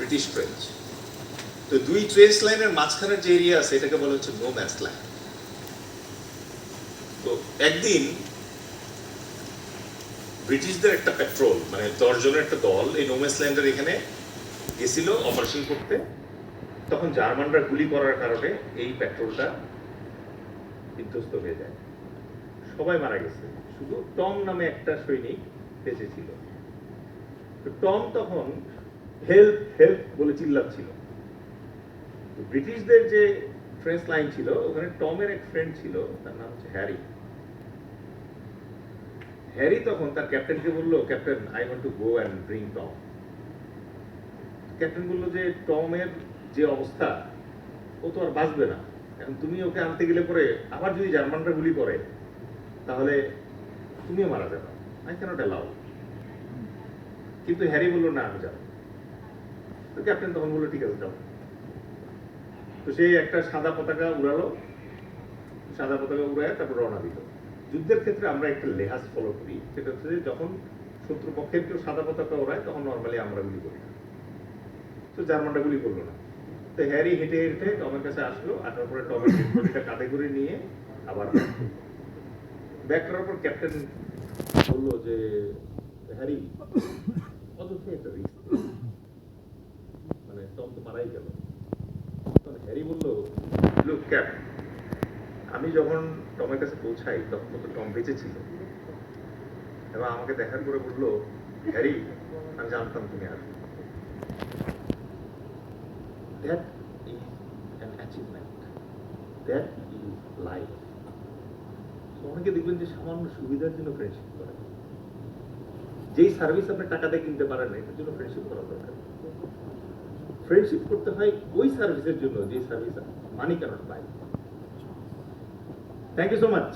British trench. তো দুই trench লাইনের মাঝখানের যে এরিয়া আছে এটাকে বলা হচ্ছে নো ম্যানস ল্যান্ড। তো একদিন ব্রিটিশদের একটা পেট্রোল মানে 10 জনের একটা দল এই নো ম্যানস ল্যান্ডের এখানে গেছিল অপারেশন করতে। তখন জার্মানরা গুলি করার কারণে এই পেট্রোলটা বিধ্বস্ত হয়ে যায়, সবাই মারা গেছে, শুধু টম নামে একটা সৈনিক বেঁচে ছিল। টম তখন হেল্প হেল্প বলে চিল্লাচ্ছিল। ব্রিটিশদের যে ট্রেন্স লাইন ছিল ওখানে টমের এক ফ্রেন্ড ছিল, তার নাম হচ্ছে হ্যারি। হ্যারি তখন তার ক্যাপ্টেনকে বললো, captain I want to go and bring Tom. Captain বললো যে টমের যে অবস্থা ও তো আর বাঁচবে না, এখন তুমি ওকে আনতে গেলে পরে আবার যদি জার্মানরা গুলি করে তাহলে তুমিও মারা যাবে, আই ক্যানট অ্যালাউ। কিন্তু হ্যারি বললো না আমি যাবো। তো ক্যাপ্টেন তখন বললো ঠিক আছে যাও। তো সেই একটা সাদা পতাকা উড়ালো, সাদা পতাকা উড়ায় তারপর রওনা দিল। যুদ্ধের ক্ষেত্রে আমরা একটা লেহাজ ফলো করি, সেটা হচ্ছে যে যখন শত্রুপক্ষের কেউ সাদা পতাকা উড়ায় তখন নর্মালি আমরা গুলি করি না। তো জার্মানরা গুলি করলো না। তো হ্যারি হেঁটে হেঁটে টমের কাছে আসলো, আসার পরে টমের বডিটা কাঁধে করে নিয়ে আবার ব্যাক করার পর ক্যাপ্টেন বললো যে হ্যারি অযথা একটা রিস্ক, মানে টম তো মারাই গেল। তখন হ্যারি বললো, লুক ক্যাপ, আমি যখন টমের কাছে পৌঁছাই তখন তো টম বেঁচে ছিল, এবং আমাকে দেখার করে বললো, হ্যারি আমি জানতাম তুমি আসবে। That is an achievement. That is life. অনেকে দেখবেন যে সামান্য সুবিধার জন্য ফ্রেন্ডশিপ করে, যেই সার্ভিস আপনি টাকা দিয়ে কিনতে পারেন না এটার জন্য ফ্রেন্ডশিপ করা দরকার। ফ্রেন্ডশিপ করতে হয় ওই সার্ভিসের জন্য যে service money cannot buy. Thank you so much.